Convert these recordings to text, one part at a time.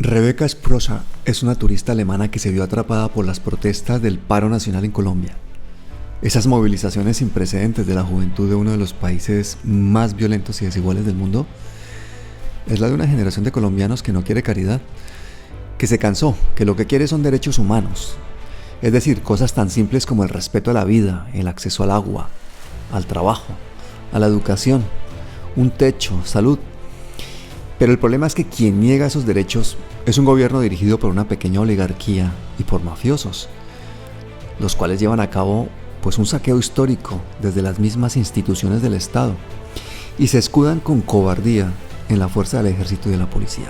Rebecca Sprosa es una turista alemana que se vio atrapada por las protestas del paro nacional en Colombia. Esas movilizaciones sin precedentes de la juventud de uno de los países más violentos y desiguales del mundo es la de una generación de colombianos que no quiere caridad, que se cansó, que lo que quiere son derechos humanos. Es decir, cosas tan simples como el respeto a la vida, el acceso al agua, al trabajo, a la educación, un techo, salud. Pero el problema es que quien niega esos derechos es un gobierno dirigido por una pequeña oligarquía y por mafiosos, los cuales llevan a cabo pues un saqueo histórico desde las mismas instituciones del Estado y se escudan con cobardía en la fuerza del ejército y de la policía.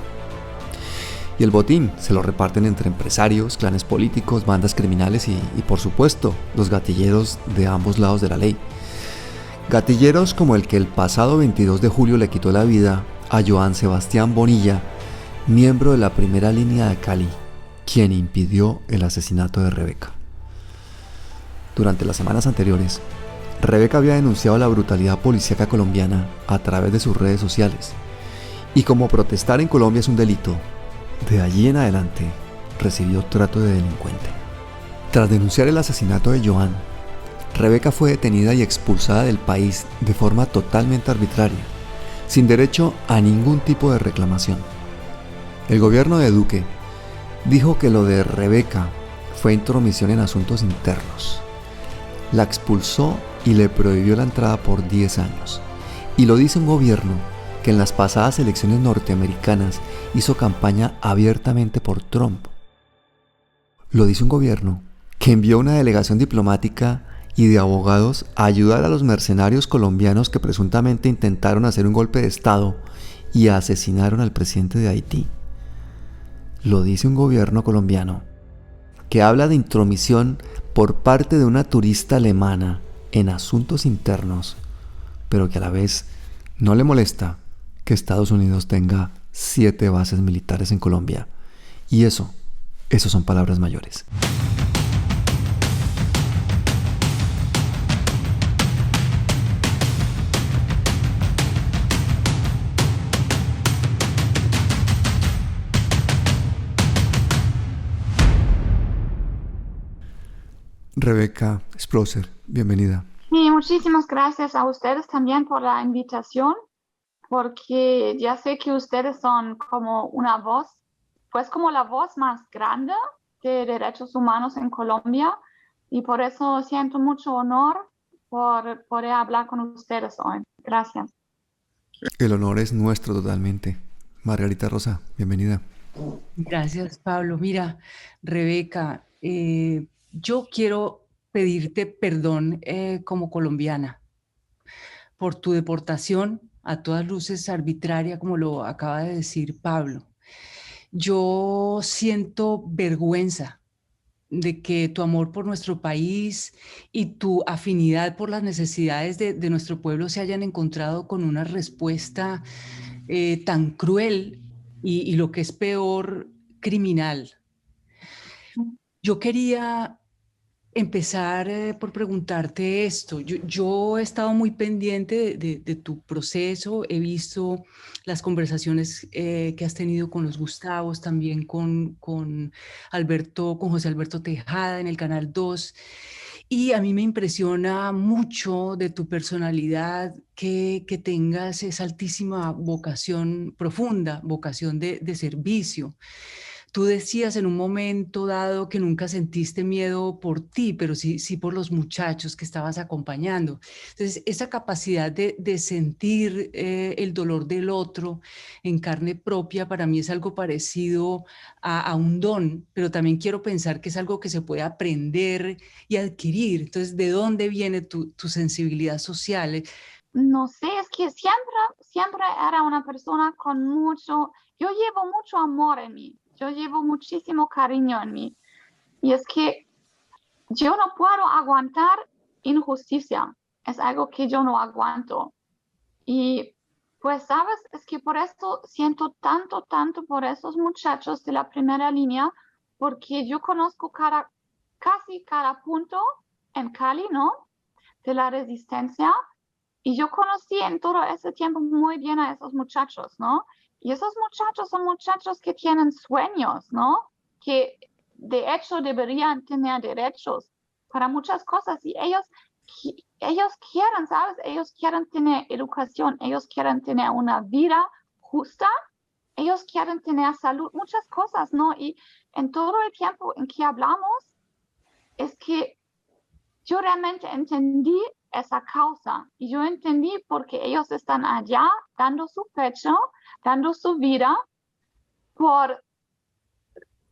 Y el botín se lo reparten entre empresarios, clanes políticos, bandas criminales y por supuesto los gatilleros de ambos lados de la ley. Gatilleros como el que el pasado 22 de julio le quitó la vida a Joan Sebastián Bonilla, miembro de la primera línea de Cali, quien impidió el asesinato de Rebecca. Durante las semanas anteriores, Rebecca había denunciado la brutalidad policíaca colombiana a través de sus redes sociales, y como protestar en Colombia es un delito, de allí en adelante recibió trato de delincuente. Tras denunciar el asesinato de Joan, Rebecca fue detenida y expulsada del país de forma totalmente arbitraria, sin derecho a ningún tipo de reclamación. El gobierno de Duque dijo que lo de Rebecca fue intromisión en asuntos internos. La expulsó y le prohibió la entrada por 10 años. Y lo dice un gobierno que en las pasadas elecciones norteamericanas hizo campaña abiertamente por Trump. Lo dice un gobierno que envió una delegación diplomática y de abogados a ayudar a los mercenarios colombianos que presuntamente intentaron hacer un golpe de Estado y asesinaron al presidente de Haití. Lo dice un gobierno colombiano que habla de intromisión por parte de una turista alemana en asuntos internos, pero que a la vez no le molesta que Estados Unidos tenga 7 bases militares en Colombia. Y eso son palabras mayores. Rebecca Sproser, bienvenida. Y muchísimas gracias a ustedes también por la invitación, porque ya sé que ustedes son como una voz, pues como la voz más grande de derechos humanos en Colombia, y por eso siento mucho honor por poder hablar con ustedes hoy. Gracias. El honor es nuestro totalmente. Margarita Rosa, bienvenida. Gracias, Pablo. Mira, Rebeca, yo quiero pedirte perdón como colombiana por tu deportación a todas luces arbitraria, como lo acaba de decir Pablo. Yo siento vergüenza de que tu amor por nuestro país y tu afinidad por las necesidades de nuestro pueblo se hayan encontrado con una respuesta tan cruel y lo que es peor, criminal. Yo quería empezar por preguntarte esto. Yo he estado muy pendiente de tu proceso, he visto las conversaciones que has tenido con los Gustavos, también con con José Alberto Tejada en el Canal 2. Y a mí me impresiona mucho de tu personalidad que tengas esa altísima vocación, profunda vocación de servicio. Tú decías en un momento dado que nunca sentiste miedo por ti, pero sí por los muchachos que estabas acompañando. Entonces, esa capacidad de sentir el dolor del otro en carne propia para mí es algo parecido a un don, pero también quiero pensar que es algo que se puede aprender y adquirir. Entonces, ¿de dónde viene tu sensibilidad social? No sé, es que siempre era una persona con mucho, yo llevo mucho amor en mí, yo llevo muchísimo cariño en mí. Y es que yo no puedo aguantar injusticia, es algo que yo no aguanto. Y pues, sabes, es que por esto siento tanto por esos muchachos de la primera línea, porque yo conozco casi cada punto en Cali, ¿no? De la resistencia. Y yo conocí en todo ese tiempo muy bien a esos muchachos, ¿no? Y esos muchachos son muchachos que tienen sueños, ¿no? Que de hecho deberían tener derechos para muchas cosas y ellos quieren, ¿sabes? Ellos quieren tener educación, ellos quieren tener una vida justa, ellos quieren tener salud, muchas cosas, ¿no? Y en todo el tiempo en que hablamos, es que yo realmente entendí esa causa y yo entendí porque ellos están allá dando su pecho, dando su vida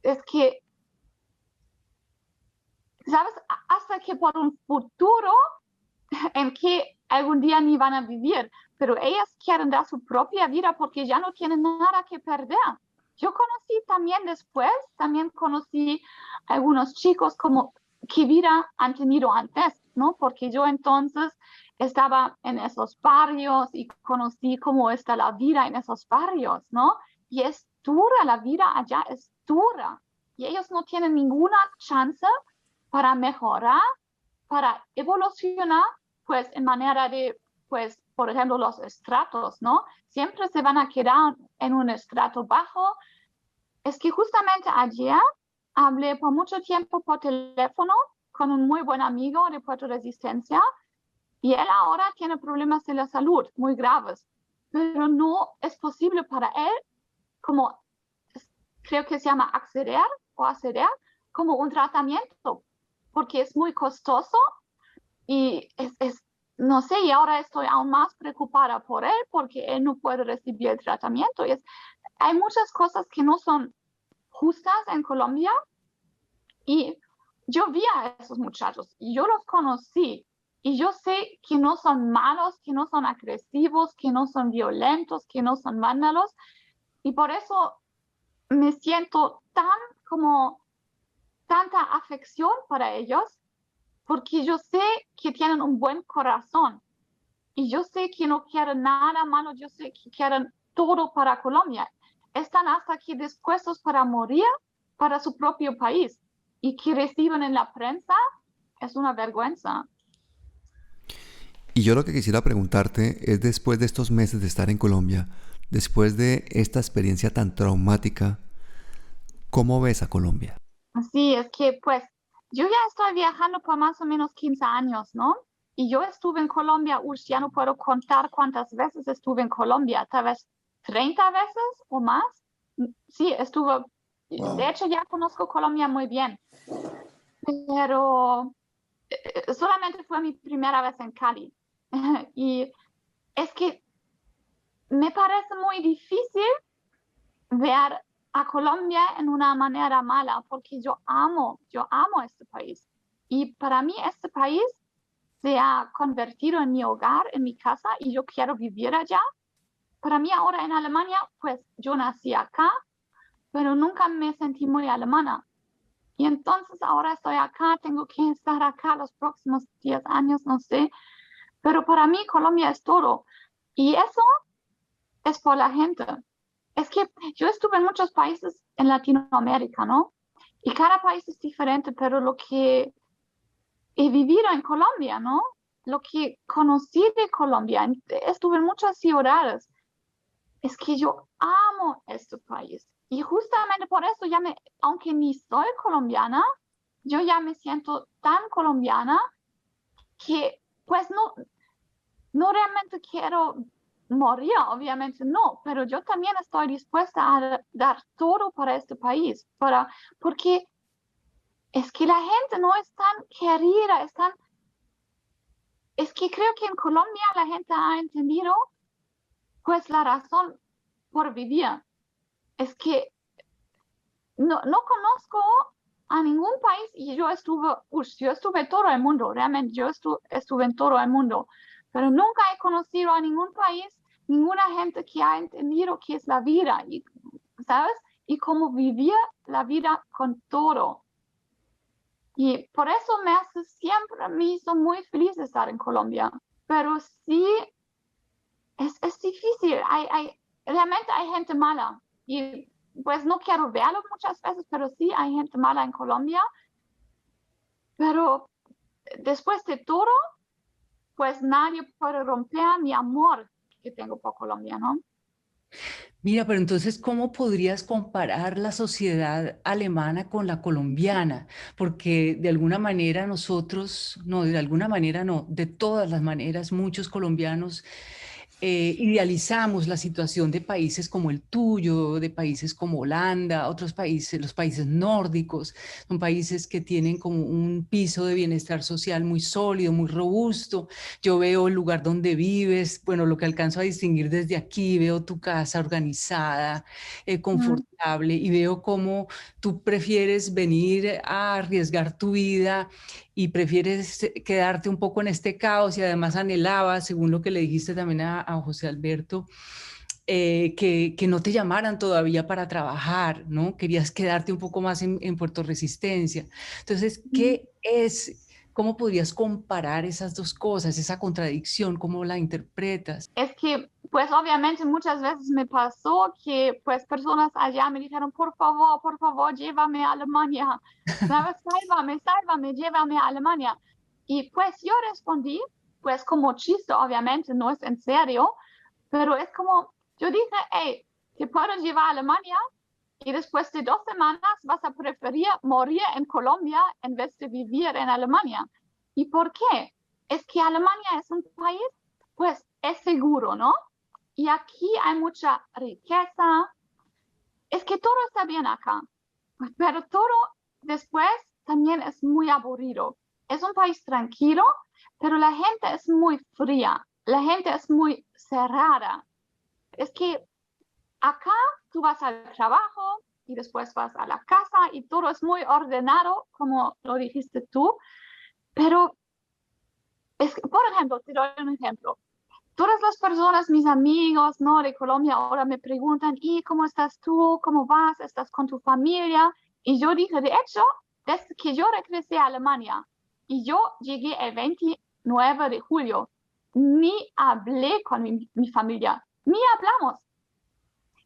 es que, ¿sabes? Hasta que por un futuro en que algún día ni van a vivir, pero ellas quieren dar su propia vida porque ya no tienen nada que perder. Yo conocí también después, también conocí algunos chicos como qué vida han tenido antes, ¿no? Porque yo entonces estaba en esos barrios y conocí cómo está la vida en esos barrios, ¿no? Y es dura, la vida allá es dura. Y ellos no tienen ninguna chance para mejorar, para evolucionar, pues en manera de, pues, por ejemplo, los estratos, ¿no? Siempre se van a quedar en un estrato bajo. Es que justamente ayer hablé por mucho tiempo por teléfono con un muy buen amigo de Puerto Resistencia y él ahora tiene problemas de la salud muy graves, pero no es posible para él, como creo que se llama acceder, como un tratamiento, porque es muy costoso y no sé, y ahora estoy aún más preocupada por él porque él no puede recibir el tratamiento. Hay muchas cosas que no son justas en Colombia y yo vi a esos muchachos y yo los conocí y yo sé que no son malos, que no son agresivos, que no son violentos, que no son vándalos y por eso me siento como tanta afección para ellos porque yo sé que tienen un buen corazón y yo sé que no quieren nada malo, yo sé que quieren todo para Colombia. Están hasta aquí dispuestos para morir para su propio país y que reciben en la prensa es una vergüenza. Y yo lo que quisiera preguntarte es, después de estos meses de estar en Colombia, después de esta experiencia tan traumática, ¿cómo ves a Colombia? Sí, es que pues yo ya estoy viajando por más o menos 15 años, ¿no? Y yo estuve en Colombia, ya no puedo contar cuántas veces estuve en Colombia, tal vez 30 veces o más. Sí, estuve, de hecho ya conozco Colombia muy bien, pero solamente fue mi primera vez en Cali. Y es que me parece muy difícil ver a Colombia en una manera mala, porque yo amo este país. Y para mí este país se ha convertido en mi hogar, en mi casa, y yo quiero vivir allá. Para mí ahora en Alemania, pues yo nací acá, pero nunca me sentí muy alemana. Y entonces ahora estoy acá, tengo que estar acá los próximos 10 años, no sé. Pero para mí Colombia es todo. Y eso es por la gente. Es que yo estuve en muchos países en Latinoamérica, ¿no? Y cada país es diferente, pero lo que he vivido en Colombia, ¿no? Lo que conocí de Colombia, estuve en muchas ciudades, es que yo amo este país. Y justamente por eso aunque ni soy colombiana, yo ya me siento tan colombiana que pues no realmente quiero morir, obviamente no, pero yo también estoy dispuesta a dar todo para este país, porque es que la gente no es tan querida, es que creo que en Colombia la gente ha entendido pues la razón por vivir. Es que no conozco a ningún país y yo estuve en todo el mundo, realmente yo estuve en todo el mundo, pero nunca he conocido a ningún país, ninguna gente que ha entendido qué es la vida, ¿sabes? Y cómo vivir la vida con todo. Y por eso me hizo muy feliz estar en Colombia. Pero sí, es difícil, realmente hay gente mala. Y pues no quiero verlo muchas veces, pero sí hay gente mala en Colombia. Pero después de todo, pues nadie puede romper mi amor que tengo por Colombia, ¿no? Mira, pero entonces, ¿cómo podrías comparar la sociedad alemana con la colombiana? Porque de alguna manera nosotros, no, de alguna manera no, de todas las maneras, muchos colombianos idealizamos la situación de países como el tuyo, de países como Holanda, otros países, los países nórdicos, son países que tienen como un piso de bienestar social muy sólido, muy robusto. Yo veo el lugar donde vives, bueno, lo que alcanzo a distinguir desde aquí, veo tu casa organizada, Mm, confortable, y veo cómo tú prefieres venir a arriesgar tu vida y prefieres quedarte un poco en este caos y además anhelabas, según lo que le dijiste también a José Alberto, que no te llamaran todavía para trabajar, ¿no? Querías quedarte un poco más en Puerto Resistencia. Entonces, mm. cómo podrías comparar esas dos cosas, esa contradicción, cómo la interpretas? Es que, pues obviamente muchas veces me pasó que pues personas allá me dijeron, por favor, llévame a Alemania, ¿sabes? Sálvame, sálvame, llévame a Alemania. Y pues yo respondí, pues como chiste, obviamente, no es en serio, pero es como, yo dije, hey, te puedo llevar a Alemania y después de 2 semanas vas a preferir morir en Colombia en vez de vivir en Alemania. ¿Y por qué? Es que Alemania es un país, pues es seguro, ¿no? Y aquí hay mucha riqueza. Es que todo está bien acá, pero todo después también es muy aburrido. Es un país tranquilo, pero la gente es muy fría, la gente es muy cerrada. Es que acá tú vas al trabajo y después vas a la casa y todo es muy ordenado, como lo dijiste tú, pero es que, por ejemplo, te doy un ejemplo. Todas las personas, mis amigos, ¿no? De Colombia ahora me preguntan, ¿y cómo estás tú? ¿Cómo vas? ¿Estás con tu familia? Y yo dije, de hecho, desde que yo regresé a Alemania y yo llegué el 29 de julio, ni hablé con mi familia, ni hablamos.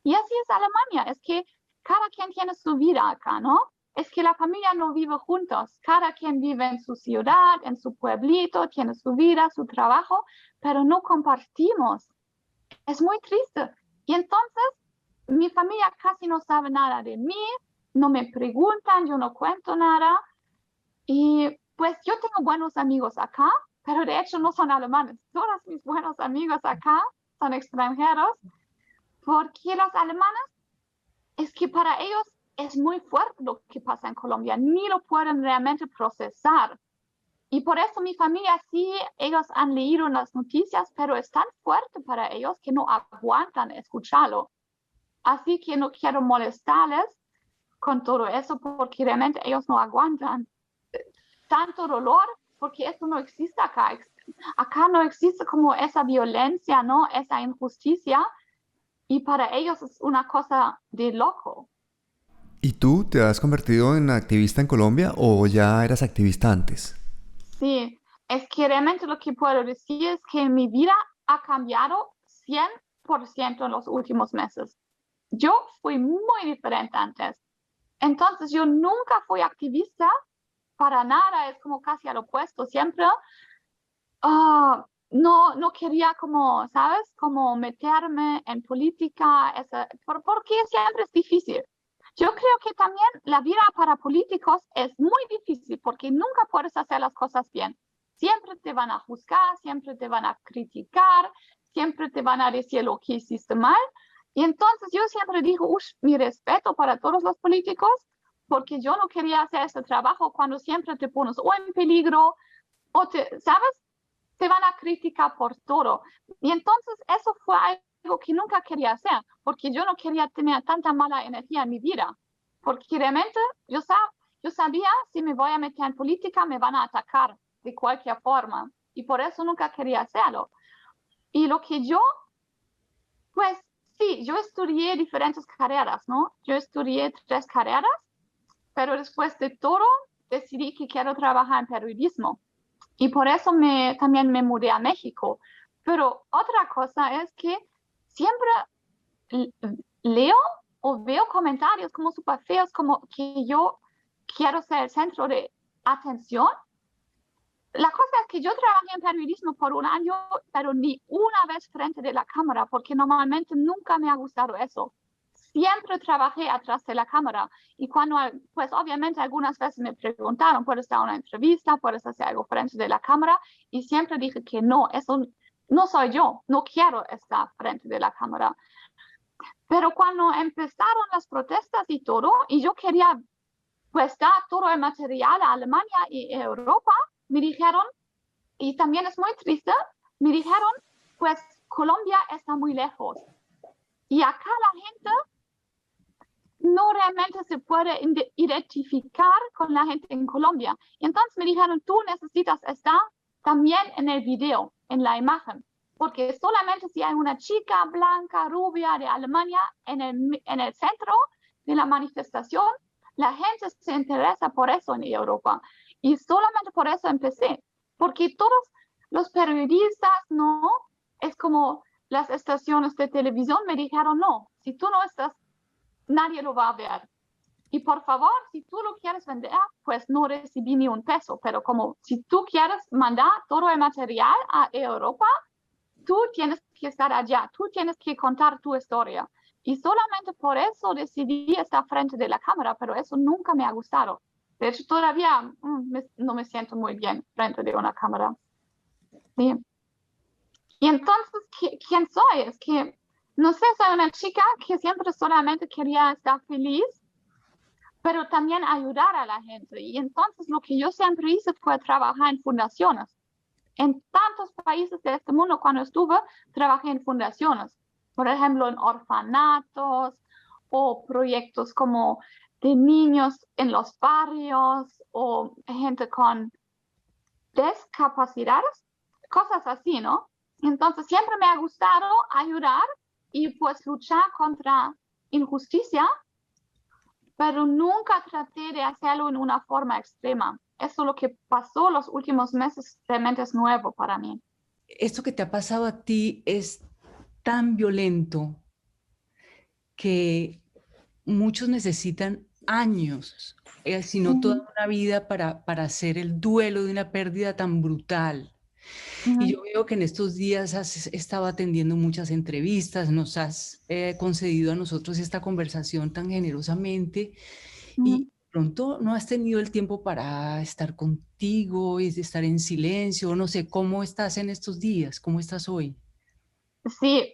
Y así es Alemania, es que cada quien tiene su vida acá, ¿no? Es que la familia no vive juntos, cada quien vive en su ciudad, en su pueblito, tiene su vida, su trabajo, pero no compartimos. Es muy triste. Y entonces mi familia casi no sabe nada de mí, no me preguntan, yo no cuento nada. Y pues yo tengo buenos amigos acá, pero de hecho no son alemanes. Todos mis buenos amigos acá son extranjeros porque los alemanes es que para ellos es muy fuerte lo que pasa en Colombia, ni lo pueden realmente procesar. Y por eso mi familia sí, ellos han leído las noticias, pero es tan fuerte para ellos que no aguantan escucharlo. Así que no quiero molestarles con todo eso porque realmente ellos no aguantan tanto dolor porque eso no existe acá. Acá no existe como esa violencia, ¿no? Esa injusticia y para ellos es una cosa de loco. ¿Y tú te has convertido en activista en Colombia o ya eras activista antes? Sí, es que realmente lo que puedo decir es que mi vida ha cambiado 100% en los últimos meses. Yo fui muy diferente antes. Entonces yo nunca fui activista para nada, es como casi al opuesto. Siempre no quería como, ¿sabes? Como meterme en política, porque siempre es difícil. Yo creo que también la vida para políticos es muy difícil porque nunca puedes hacer las cosas bien. Siempre te van a juzgar, siempre te van a criticar, siempre te van a decir lo que hiciste mal. Y entonces yo siempre digo, mi respeto para todos los políticos, porque yo no quería hacer este trabajo cuando siempre te pones o en peligro o ¿sabes? Te van a criticar por todo. Y entonces eso fue algo que nunca quería hacer, porque yo no quería tener tanta mala energía en mi vida, porque realmente yo sabía si me voy a meter en política me van a atacar de cualquier forma, y por eso nunca quería hacerlo. Y lo que pues sí, yo estudié diferentes carreras, ¿no? Yo estudié 3 carreras, pero después de todo decidí que quiero trabajar en periodismo. Y por eso también me mudé a México. Pero otra cosa es que siempre leo o veo comentarios como súper feos, como que yo quiero ser el centro de atención. La cosa es que yo trabajé en periodismo por un año, pero ni una vez frente de la cámara, porque normalmente nunca me ha gustado eso. Siempre trabajé atrás de la cámara. Y cuando, pues obviamente algunas veces me preguntaron, ¿puedes dar una entrevista? ¿Puedes hacer algo frente de la cámara? Y siempre dije que no, eso no soy yo, no quiero estar frente de la cámara. Pero cuando empezaron las protestas y todo, y yo quería pues dar todo el material a Alemania y Europa, me dijeron, y también es muy triste, me dijeron, pues Colombia está muy lejos. Y acá la gente no realmente se puede identificar con la gente en Colombia. Y entonces me dijeron, tú necesitas estar también en el video, en la imagen. Porque solamente si hay una chica blanca, rubia de Alemania en el centro de la manifestación, la gente se interesa por eso en Europa. Y solamente por eso empecé. Porque todos los periodistas, no, es como las estaciones de televisión me dijeron, no, si tú no estás, nadie lo va a ver. Y por favor, si tú lo quieres vender, pues no recibí ni un peso. Pero como si tú quieres mandar todo el material a Europa, tú tienes que estar allá, tú tienes que contar tu historia. Y solamente por eso decidí estar frente de la cámara, pero eso nunca me ha gustado. De hecho, todavía no me siento muy bien frente de una cámara. Sí. Y entonces, ¿quién soy? Es que, no sé, soy una chica que siempre solamente quería estar feliz, pero también ayudar a la gente. Y entonces lo que yo siempre hice fue trabajar en fundaciones. En tantos países de este mundo, cuando estuve, trabajé en fundaciones. Por ejemplo, en orfanatos o proyectos como de niños en los barrios o gente con discapacidades, cosas así, ¿no? Entonces siempre me ha gustado ayudar y pues luchar contra injusticia, pero nunca traté de hacerlo en una forma extrema. Eso lo que pasó los últimos meses realmente es nuevo para mí. Esto que te ha pasado a ti es tan violento que muchos necesitan años, si no toda una vida para hacer el duelo de una pérdida tan brutal. Y yo veo que en estos días has estado atendiendo muchas entrevistas, nos has concedido a nosotros esta conversación tan generosamente y pronto no has tenido el tiempo para estar contigo y estar en silencio. No sé, ¿cómo estás en estos días? ¿Cómo estás hoy? Sí,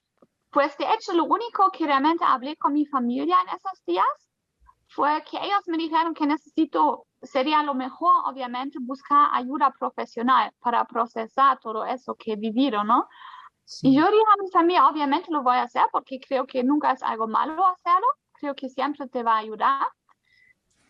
pues de hecho lo único que realmente hablé con mi familia en esos días fue que ellos me dijeron que sería lo mejor, obviamente, buscar ayuda profesional para procesar todo eso que he vivido, ¿no? Sí. Y yo dije a mi familia, obviamente lo voy a hacer porque creo que nunca es algo malo hacerlo, creo que siempre te va a ayudar.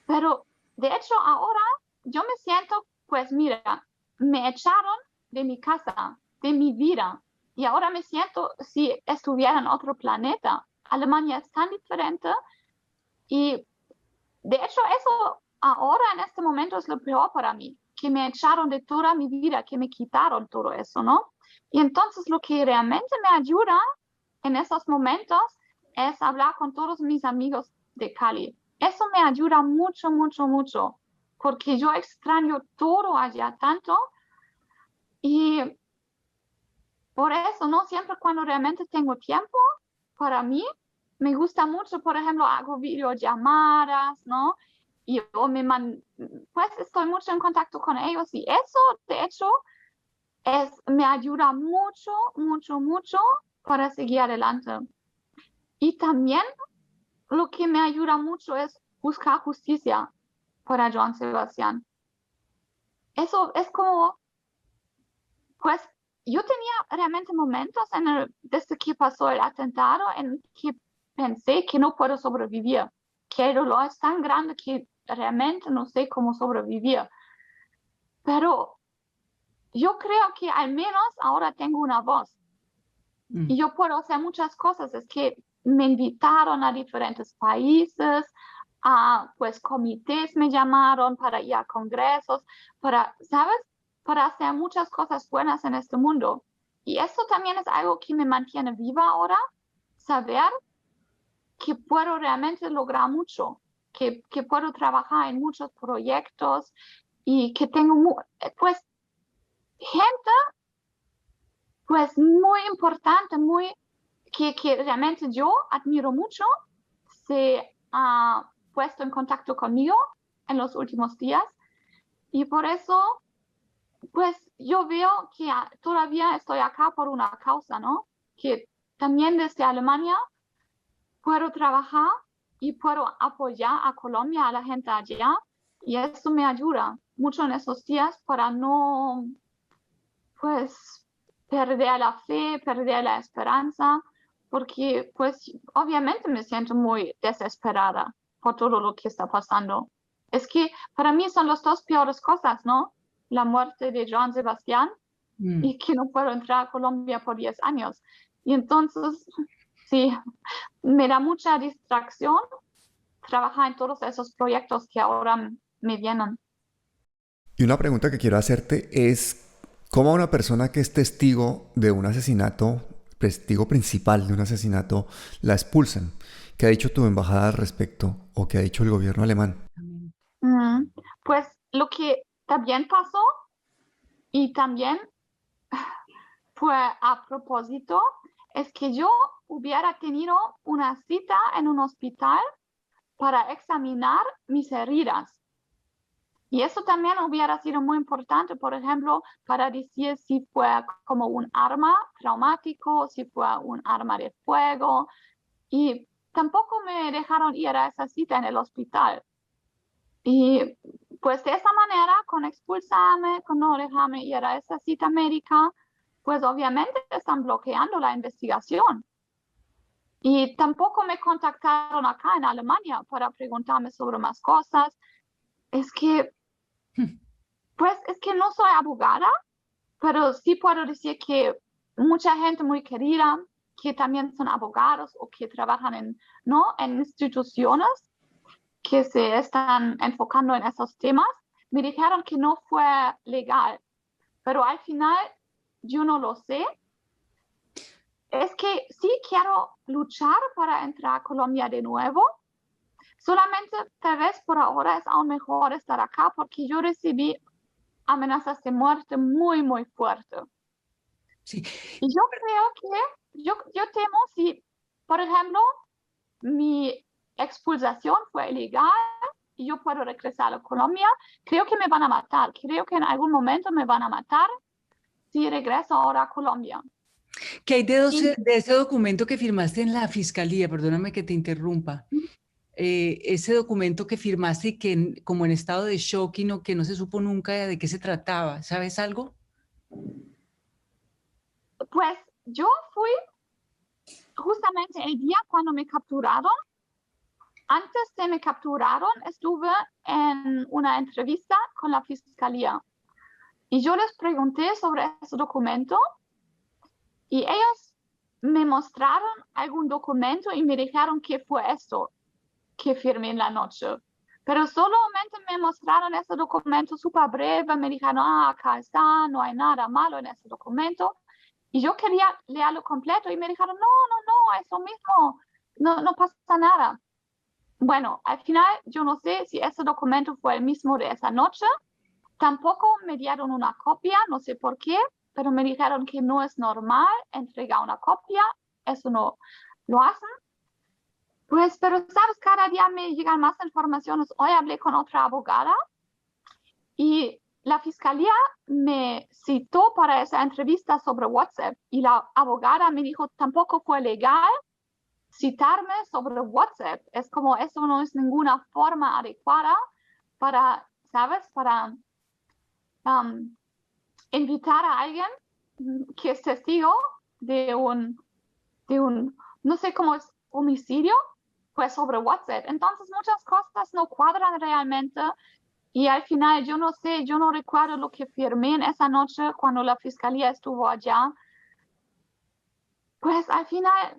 Pero de hecho ahora yo me siento, pues mira, me echaron de mi casa, de mi vida, y ahora me siento si estuviera en otro planeta. Alemania es tan diferente y de hecho eso ahora en este momento es lo peor para mí, que me echaron de toda mi vida, que me quitaron todo eso, ¿no? Y entonces lo que realmente me ayuda en esos momentos es hablar con todos mis amigos de Cali. Eso me ayuda mucho, mucho, mucho, porque yo extraño todo allá tanto y por eso, ¿no? Siempre cuando realmente tengo tiempo, para mí, me gusta mucho, por ejemplo, hago videollamadas, ¿no? Y yo pues estoy mucho en contacto con ellos y eso, de hecho, me ayuda mucho, mucho, mucho para seguir adelante. Y también lo que me ayuda mucho es buscar justicia para Joan Sebastián. Eso es como, pues yo tenía realmente momentos desde que pasó el atentado en que pensé que no puedo sobrevivir, que el dolor es tan grande que realmente no sé cómo sobrevivir. Pero yo creo que al menos ahora tengo una voz y yo puedo hacer muchas cosas. Es que me invitaron a diferentes países, pues comités me llamaron para ir a congresos, ¿sabes? Para hacer muchas cosas buenas en este mundo. Y eso también es algo que me mantiene viva ahora, saber que puedo realmente lograr mucho, que puedo trabajar en muchos proyectos y que tengo, pues gente, pues muy importante, que realmente yo admiro mucho, se ha puesto en contacto conmigo en los últimos días y por eso, pues yo veo que todavía estoy acá por una causa, ¿no? Que también desde Alemania puedo trabajar y puedo apoyar a Colombia, a la gente allá, y eso me ayuda mucho en esos días para no, pues, perder la fe, perder la esperanza, porque, pues, obviamente me siento muy desesperada por todo lo que está pasando. Es que para mí son las dos peores cosas, ¿no? La muerte de Joan Sebastián y que no puedo entrar a Colombia por 10 años. Y entonces, sí, me da mucha distracción trabajar en todos esos proyectos que ahora me vienen. Y una pregunta que quiero hacerte es, ¿cómo a una persona que es testigo de un asesinato, testigo principal de un asesinato, la expulsan? ¿Qué ha dicho tu embajada al respecto o qué ha dicho el gobierno alemán? Pues lo que también pasó y también fue a propósito es que yo hubiera tenido una cita en un hospital para examinar mis heridas. Y eso también hubiera sido muy importante, por ejemplo, para decir si fue como un arma traumático, si fue un arma de fuego. Y tampoco me dejaron ir a esa cita en el hospital. Y pues de esa manera, con expulsarme, con no dejarme ir a esa cita médica, pues obviamente están bloqueando la investigación. Y tampoco me contactaron acá en Alemania para preguntarme sobre más cosas. Es que, pues es que no soy abogada, pero sí puedo decir que mucha gente muy querida, que también son abogados o que trabajan en instituciones que se están enfocando en esos temas, me dijeron que no fue legal. Pero al final, yo no lo sé. Es que sí quiero luchar para entrar a Colombia de nuevo. Solamente tal vez por ahora es aún mejor estar acá porque yo recibí amenazas de muerte muy, muy fuertes. Sí. Y yo creo que, yo temo si, por ejemplo, mi expulsación fue ilegal y yo puedo regresar a Colombia, creo que me van a matar. Creo que en algún momento me van a matar si regreso ahora a Colombia. ¿Qué hay de ese documento que firmaste en la fiscalía? Perdóname que te interrumpa. Ese documento que firmaste y que como en estado de shock y que no se supo nunca de qué se trataba. ¿Sabes algo? Pues yo fui justamente el día cuando me capturaron. Antes de me capturaron, estuve en una entrevista con la fiscalía y yo les pregunté sobre ese documento y ellos me mostraron algún documento y me dijeron qué fue esto que firmé en la noche. Pero solamente me mostraron ese documento súper breve, me dijeron, acá está, no hay nada malo en ese documento. Y yo quería leerlo completo y me dijeron, no, es lo mismo, no pasa nada. Bueno, al final yo no sé si ese documento fue el mismo de esa noche. Tampoco me dieron una copia, no sé por qué, pero me dijeron que no es normal entregar una copia, eso no lo hacen. Pues, pero sabes, cada día me llegan más informaciones. Hoy hablé con otra abogada y la fiscalía me citó para esa entrevista sobre WhatsApp y la abogada me dijo, tampoco fue legal citarme sobre WhatsApp. Es como, eso no es ninguna forma adecuada para, ¿sabes? Para invitar a alguien que es testigo de un, no sé cómo es, homicidio, pues sobre WhatsApp. Entonces muchas cosas no cuadran realmente y al final yo no sé, yo no recuerdo lo que firmé en esa noche cuando la fiscalía estuvo allá. Pues al final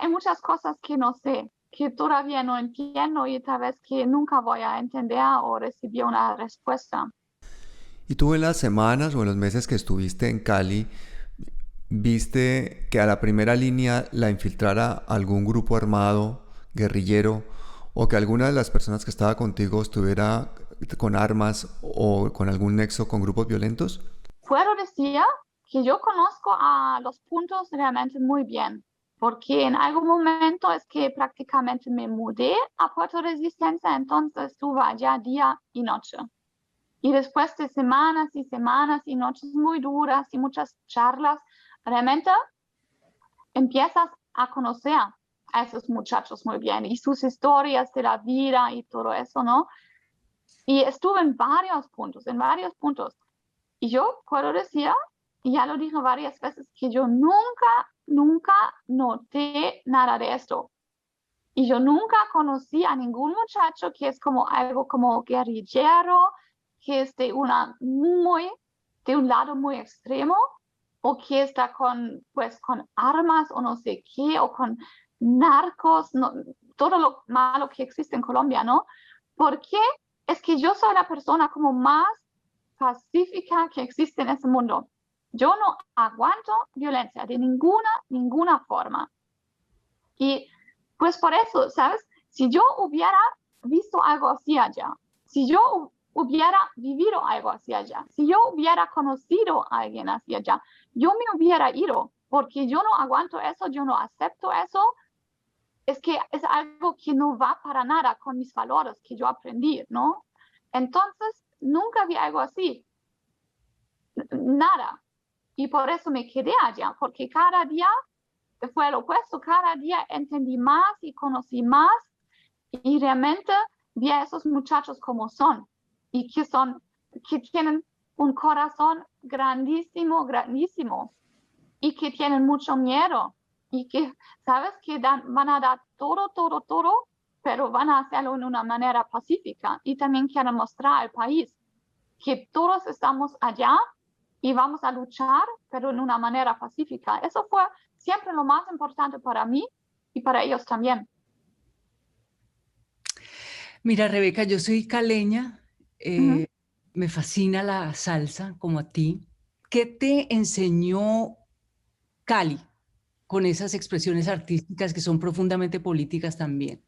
hay muchas cosas que no sé, que todavía no entiendo y tal vez que nunca voy a entender o recibir una respuesta. ¿Y tú en las semanas o en los meses que estuviste en Cali, viste que a la primera línea la infiltrara algún grupo armado, guerrillero, o que alguna de las personas que estaba contigo estuviera con armas o con algún nexo con grupos violentos? Puedo decir que yo conozco a los puntos realmente muy bien, porque en algún momento es que prácticamente me mudé a Puerto Resistencia, entonces estuve allá día y noche. Y después de semanas y semanas y noches muy duras y muchas charlas, realmente empiezas a conocer a esos muchachos muy bien y sus historias de la vida y todo eso, ¿no? Y estuve en varios puntos. Y yo puedo decir, y ya lo dije varias veces, que yo nunca noté nada de esto. Y yo nunca conocí a ningún muchacho que es como algo como guerrillero, que es de un lado muy extremo, o que está con armas o no sé qué, o con narcos, no, todo lo malo que existe en Colombia, ¿no? Porque es que yo soy la persona como más pacífica que existe en ese mundo. Yo no aguanto violencia de ninguna forma. Y pues por eso, ¿sabes? Si yo hubiera visto algo así allá, si yo hubiera vivido algo así allá, si yo hubiera conocido a alguien así allá, yo me hubiera ido, porque yo no aguanto eso, yo no acepto eso. Es que es algo que no va para nada con mis valores que yo aprendí, ¿no? Entonces, nunca vi algo así, nada. Y por eso me quedé allá, porque cada día fue lo opuesto, cada día entendí más y conocí más y realmente vi a esos muchachos como son y que tienen un corazón grandísimo y que tienen mucho miedo y que, ¿sabes? Que van a dar todo, pero van a hacerlo en una manera pacífica y también quieren mostrar al país que todos estamos allá y vamos a luchar, pero en una manera pacífica. Eso fue siempre lo más importante para mí y para ellos también. Mira, Rebeca, yo soy caleña, me fascina la salsa como a ti. ¿Qué te enseñó Cali con esas expresiones artísticas que son profundamente políticas también?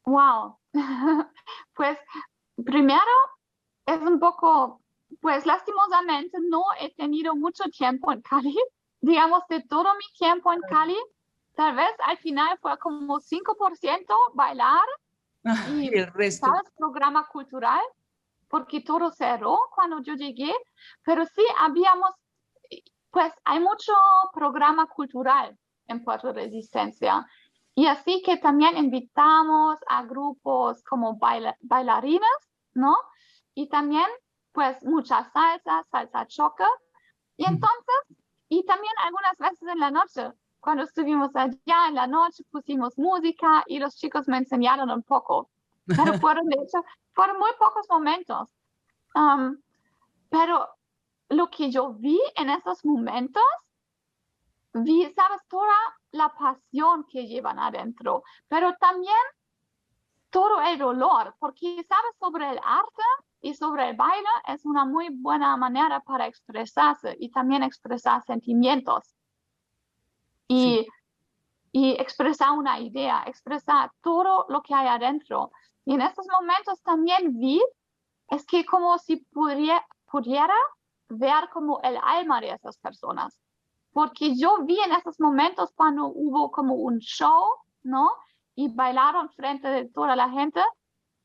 Wow. Pues primero es un poco, pues lastimosamente no he tenido mucho tiempo en Cali. Digamos, de todo mi tiempo en Cali, tal vez al final fue como 5% bailar y el resto. ¿sabes? Programa cultural, porque todo cerró cuando yo llegué, pero sí pues hay mucho programa cultural en Puerto Resistencia. Y así que también invitamos a grupos como bailarinas, ¿no? Y también, pues, mucha salsa choque. Y entonces, y también algunas veces en la noche, cuando estuvimos allá en la noche, pusimos música y los chicos me enseñaron un poco. Pero fueron muy pocos momentos. Pero lo que yo vi en esos momentos, sabes, toda la pasión que llevan adentro, pero también todo el dolor, porque, sabes, sobre el arte y sobre el baile es una muy buena manera para expresarse y también expresar sentimientos y expresar una idea, expresar todo lo que hay adentro. Y en estos momentos también vi, es que como si pudiera ver como el alma de esas personas. Porque yo vi en esos momentos cuando hubo como un show, ¿no? Y bailaron frente de toda la gente.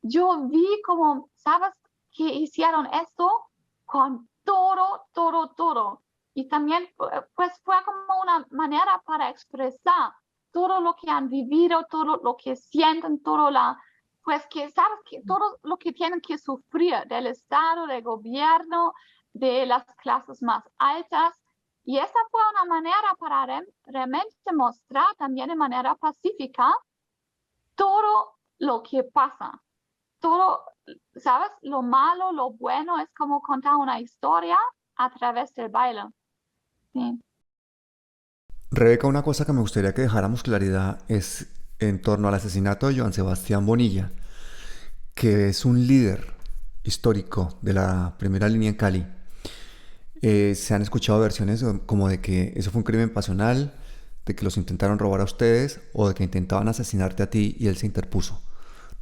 Yo vi como, ¿sabes? Que hicieron esto con todo. Y también, pues fue como una manera para expresar todo lo que han vivido, todo lo que sienten, pues que, ¿sabes? Que todo lo que tienen que sufrir del Estado, del gobierno, de las clases más altas. Y esa fue una manera para realmente mostrar también de manera pacífica todo lo que pasa. Todo, ¿sabes? Lo malo, lo bueno, es como contar una historia a través del baile. Sí. Rebeca, una cosa que me gustaría que dejáramos claridad es en torno al asesinato de Joan Sebastián Bonilla, que es un líder histórico de la primera línea en Cali. Se han escuchado versiones como de que eso fue un crimen pasional, de que los intentaron robar a ustedes o de que intentaban asesinarte a ti y él se interpuso.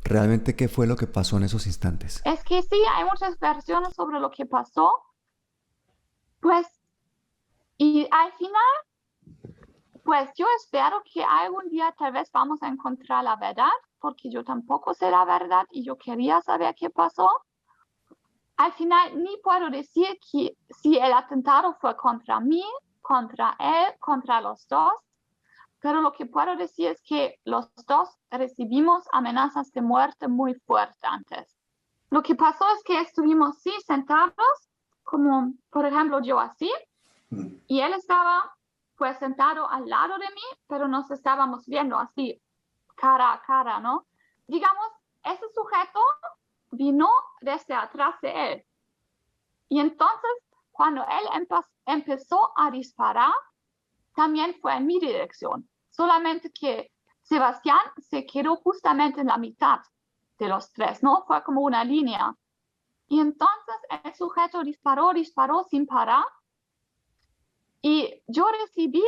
¿Realmente qué fue lo que pasó en esos instantes? Es que sí, hay muchas versiones sobre lo que pasó, pues, y al final, pues yo espero que algún día tal vez vamos a encontrar la verdad, porque yo tampoco sé la verdad y yo quería saber qué pasó. Al final ni puedo decir que si el atentado fue contra mí, contra él, contra los dos, pero lo que puedo decir es que los dos recibimos amenazas de muerte muy fuertes antes. Lo que pasó es que estuvimos sí sentados, como por ejemplo yo así, y él estaba pues sentado al lado de mí, pero nos estábamos viendo así, cara a cara, ¿no? Digamos, ese sujeto vino desde atrás de él. Y entonces, cuando él empezó a disparar, también fue en mi dirección. Solamente que Sebastián se quedó justamente en la mitad de los tres, ¿no? Fue como una línea. Y entonces el sujeto disparó sin parar. Y yo recibí,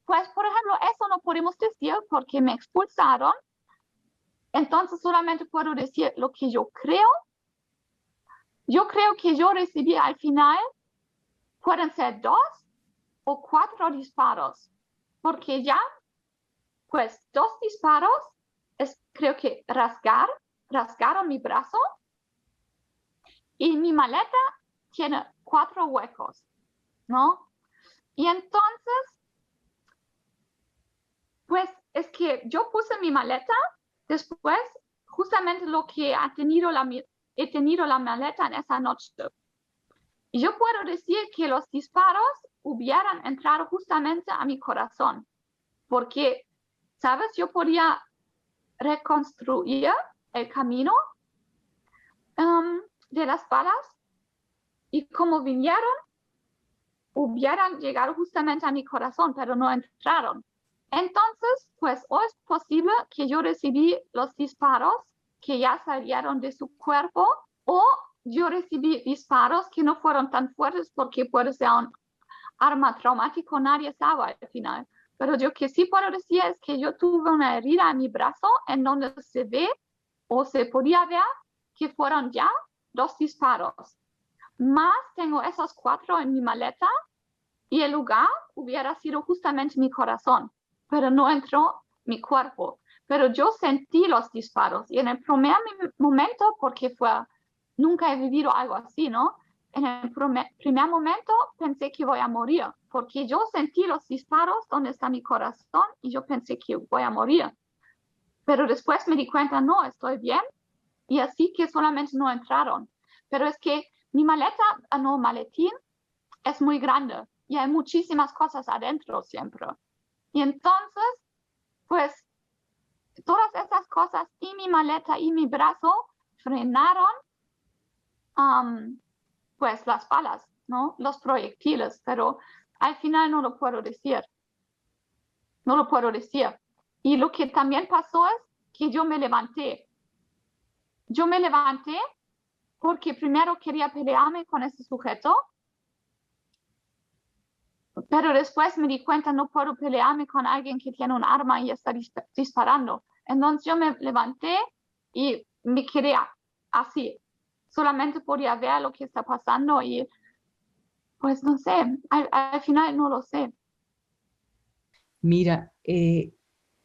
pues por ejemplo, eso no podemos decir porque me expulsaron. Entonces solamente puedo decir lo que yo creo. Yo creo que yo recibí al final, pueden ser 2 o 4 disparos. Porque ya, pues 2 disparos, creo que rasgaron mi brazo. Y mi maleta tiene 4 huecos, ¿no? Y entonces, pues es que yo puse mi maleta, después justamente lo que he tenido la maleta en esa noche. Y yo puedo decir que los disparos hubieran entrado justamente a mi corazón, porque, ¿sabes? Yo podía reconstruir el camino de las balas y como vinieron, hubieran llegado justamente a mi corazón, pero no entraron. Entonces, pues o es posible que yo recibí los disparos que ya salieron de su cuerpo, o yo recibí disparos que no fueron tan fuertes porque puede ser un arma traumático, nadie sabe al final. Pero yo que sí puedo decir es que yo tuve una herida en mi brazo en donde se ve o se podía ver que fueron ya 2 disparos. Más tengo esos 4 en mi maleta y el lugar hubiera sido justamente mi corazón, pero no entró mi cuerpo. Pero yo sentí los disparos y en el primer momento, porque nunca he vivido algo así, ¿no? En el primer momento pensé que voy a morir, porque yo sentí los disparos donde está mi corazón y yo pensé que voy a morir. Pero después me di cuenta, no, estoy bien, y así que solamente no entraron. Pero es que mi maleta, no, maletín, es muy grande y hay muchísimas cosas adentro siempre. Y entonces, pues, todas esas cosas y mi maleta y mi brazo frenaron, pues, las balas, ¿no? Los proyectiles, pero al final no lo puedo decir. No lo puedo decir. Y lo que también pasó es que yo me levanté. Yo me levanté porque primero quería pelearme con ese sujeto, pero después me di cuenta no puedo pelearme con alguien que tiene un arma y está disparando. Entonces yo me levanté y me quedé así. Solamente podía ver lo que está pasando y pues no sé, al final no lo sé. Mira,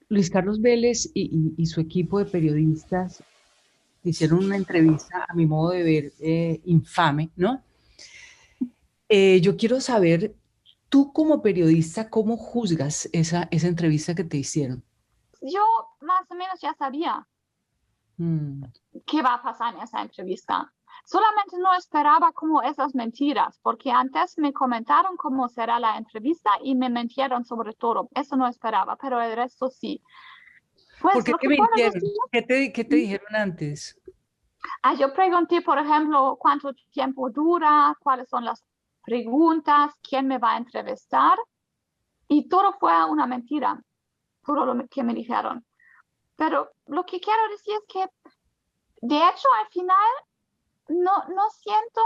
Luis Carlos Vélez y su equipo de periodistas hicieron una entrevista, a mi modo de ver, infame, ¿no? Yo quiero saber, tú como periodista, ¿cómo juzgas esa entrevista que te hicieron? Yo más o menos ya sabía qué va a pasar en esa entrevista. Solamente no esperaba como esas mentiras, porque antes me comentaron cómo será la entrevista y me mintieron sobre todo. Eso no esperaba, pero el resto sí. Pues ¿Por qué lo te que puedo mintieron? decir, ¿Qué te dijeron antes? yo pregunté, por ejemplo, cuánto tiempo dura, cuáles son las preguntas, quién me va a entrevistar, y todo fue una mentira, todo lo que me dijeron. Pero lo que quiero decir es que, de hecho, al final no siento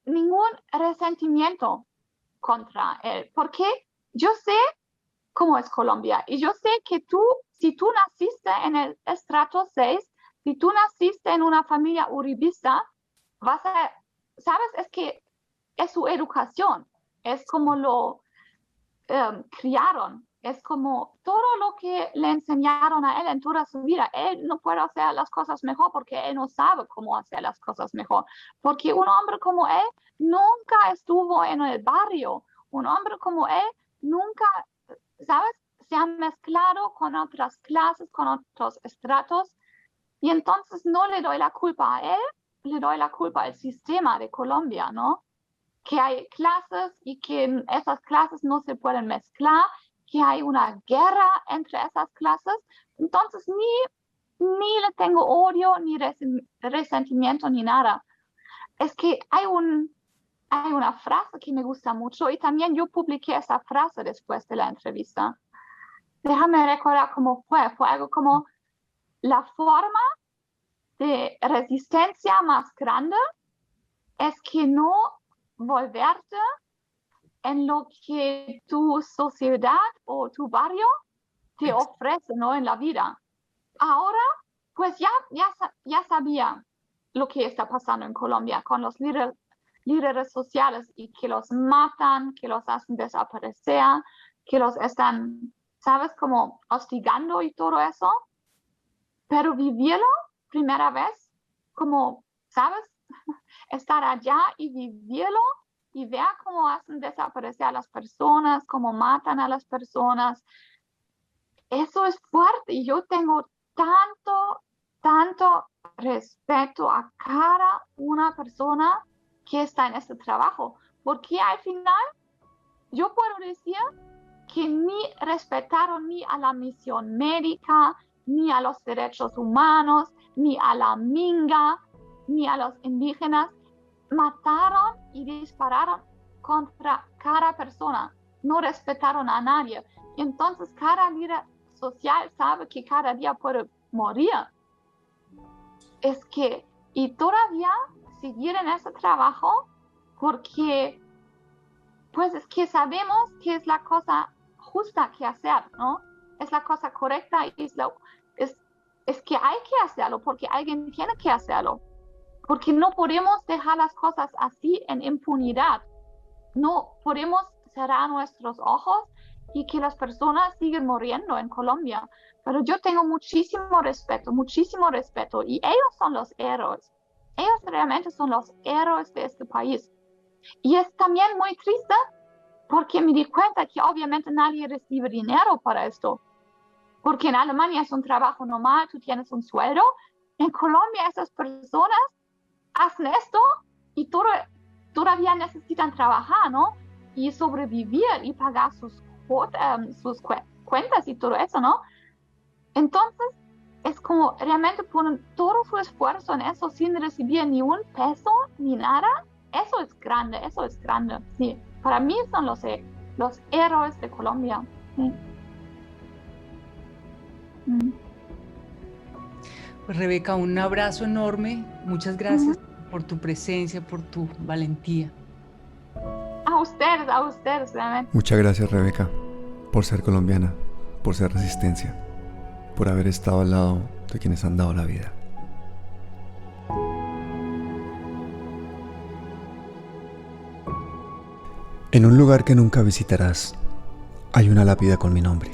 ningún resentimiento contra él, porque yo sé cómo es Colombia. Y yo sé que si tú naciste en el estrato 6, si tú naciste en una familia uribista, ¿sabes? Es que es su educación, es como lo criaron, es como todo lo que le enseñaron a él en toda su vida. Él no puede hacer las cosas mejor porque él no sabe cómo hacer las cosas mejor, porque un hombre como él nunca estuvo en el barrio, un hombre como él nunca, ¿sabes? Se ha mezclado con otras clases, con otros estratos, y entonces no le doy la culpa a él, le doy la culpa al sistema de Colombia, ¿no? Que hay clases y que esas clases no se pueden mezclar, que hay una guerra entre esas clases. Entonces ni le tengo odio, ni resentimiento, ni nada. Es que hay una frase que me gusta mucho y también yo publiqué esa frase después de la entrevista. Déjame recordar cómo fue. Fue algo como: la forma de resistencia más grande es que no volverte en lo que tu sociedad o tu barrio te ofrece, ¿no? En la vida. Ahora, pues ya sabía lo que está pasando en Colombia con los líderes sociales y que los matan, que los hacen desaparecer, que los están, ¿sabes? Como hostigando y todo eso. Pero vivirlo primera vez, como, ¿sabes? Estar allá y vivirlo y ver cómo hacen desaparecer a las personas, cómo matan a las personas. Eso es fuerte y yo tengo tanto respeto a cada una persona que está en este trabajo, porque al final yo puedo decir que ni respetaron ni a la misión médica, ni a los derechos humanos, ni a la minga, ni a los indígenas. Mataron y dispararon contra cada persona, no respetaron a nadie. Y entonces cada líder social sabe que cada día puede morir. Y todavía seguir en ese trabajo, porque pues es que sabemos que es la cosa justa que hacer, ¿no? Es la cosa correcta y es que hay que hacerlo porque alguien tiene que hacerlo. Porque no podemos dejar las cosas así en impunidad. No podemos cerrar nuestros ojos y que las personas siguen muriendo en Colombia. Pero yo tengo muchísimo respeto, y ellos son los héroes. Ellos realmente son los héroes de este país. Y es también muy triste porque me di cuenta que obviamente nadie recibe dinero para esto. Porque en Alemania es un trabajo normal, tú tienes un sueldo. En Colombia esas personas hacen esto y todavía necesitan trabajar, ¿no? Y sobrevivir y pagar sus cuentas y todo eso, ¿no? Entonces, es como realmente ponen todo su esfuerzo en eso sin recibir ni un peso ni nada. Eso es grande, sí. Para mí son los héroes de Colombia, sí. Pues Rebeca, un abrazo enorme. Muchas gracias por tu presencia, por tu valentía. A ustedes, realmente. Muchas gracias, Rebeca, por ser colombiana, por ser resistencia, por haber estado al lado de quienes han dado la vida. En un lugar que nunca visitarás, hay una lápida con mi nombre.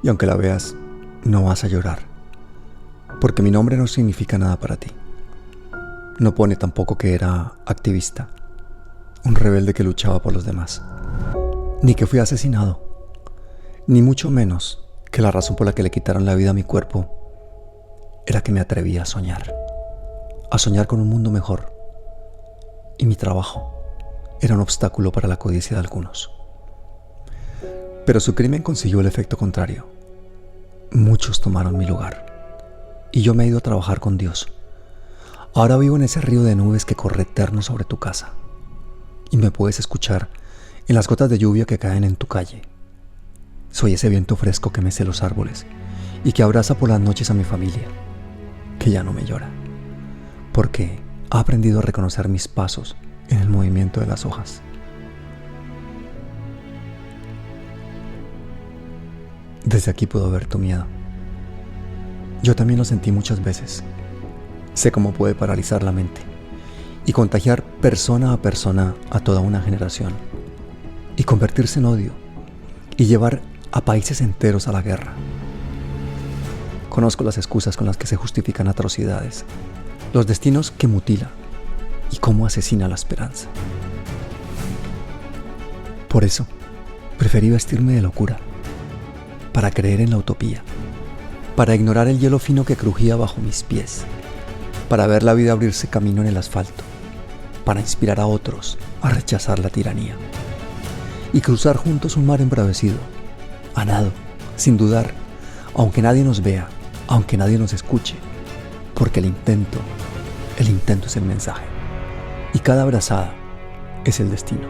Y aunque la veas, no vas a llorar, porque mi nombre no significa nada para ti. No pone tampoco que era activista, un rebelde que luchaba por los demás, ni que fui asesinado, ni mucho menos que la razón por la que le quitaron la vida a mi cuerpo era que me atrevía a soñar con un mundo mejor, y mi trabajo era un obstáculo para la codicia de algunos. Pero su crimen consiguió el efecto contrario. Muchos tomaron mi lugar y yo me he ido a trabajar con Dios. Ahora vivo en ese río de nubes que corre eterno sobre tu casa y me puedes escuchar en las gotas de lluvia que caen en tu calle. Soy ese viento fresco que mece los árboles y que abraza por las noches a mi familia, que ya no me llora, porque ha aprendido a reconocer mis pasos en el movimiento de las hojas. Desde aquí puedo ver tu miedo. Yo también lo sentí muchas veces. Sé cómo puede paralizar la mente y contagiar persona a persona a toda una generación, y convertirse en odio y llevar a países enteros a la guerra. Conozco las excusas con las que se justifican atrocidades, los destinos que mutila y cómo asesina la esperanza. Por eso, preferí vestirme de locura, para creer en la utopía, para ignorar el hielo fino que crujía bajo mis pies, para ver la vida abrirse camino en el asfalto, para inspirar a otros a rechazar la tiranía y cruzar juntos un mar embravecido, a nado, sin dudar, aunque nadie nos vea, aunque nadie nos escuche, porque el intento es el mensaje, y cada abrazada es el destino.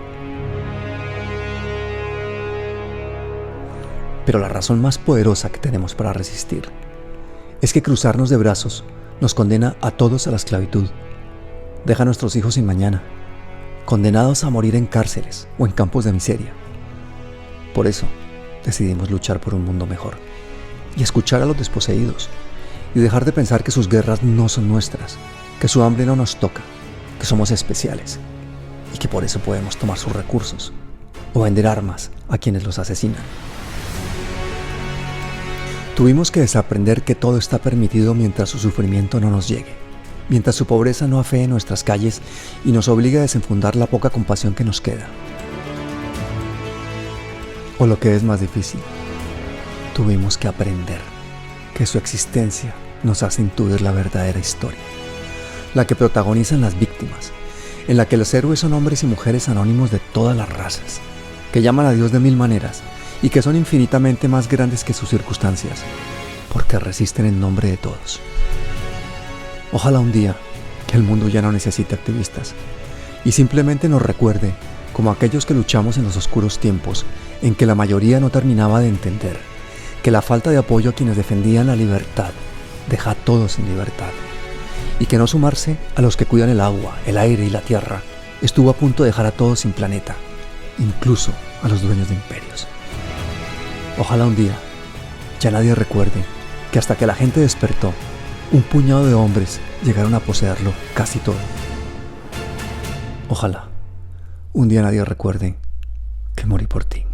Pero la razón más poderosa que tenemos para resistir es que cruzarnos de brazos nos condena a todos a la esclavitud, deja a nuestros hijos sin mañana, condenados a morir en cárceles o en campos de miseria. Por eso decidimos luchar por un mundo mejor y escuchar a los desposeídos y dejar de pensar que sus guerras no son nuestras, que su hambre no nos toca, que somos especiales y que por eso podemos tomar sus recursos o vender armas a quienes los asesinan. Tuvimos que desaprender que todo está permitido mientras su sufrimiento no nos llegue, mientras su pobreza no afee nuestras calles y nos obligue a desenfundar la poca compasión que nos queda. O lo que es más difícil, tuvimos que aprender que su existencia nos hace intuir la verdadera historia, la que protagonizan las víctimas, en la que los héroes son hombres y mujeres anónimos de todas las razas, que llaman a Dios de mil maneras y que son infinitamente más grandes que sus circunstancias, porque resisten en nombre de todos. Ojalá un día que el mundo ya no necesite activistas y simplemente nos recuerde como aquellos que luchamos en los oscuros tiempos en que la mayoría no terminaba de entender que la falta de apoyo a quienes defendían la libertad deja a todos sin libertad, y que no sumarse a los que cuidan el agua, el aire y la tierra estuvo a punto de dejar a todos sin planeta, incluso a los dueños de imperios. Ojalá un día ya nadie recuerde que hasta que la gente despertó, un puñado de hombres llegaron a poseerlo casi todo. Ojalá un día nadie recuerde que morí por ti.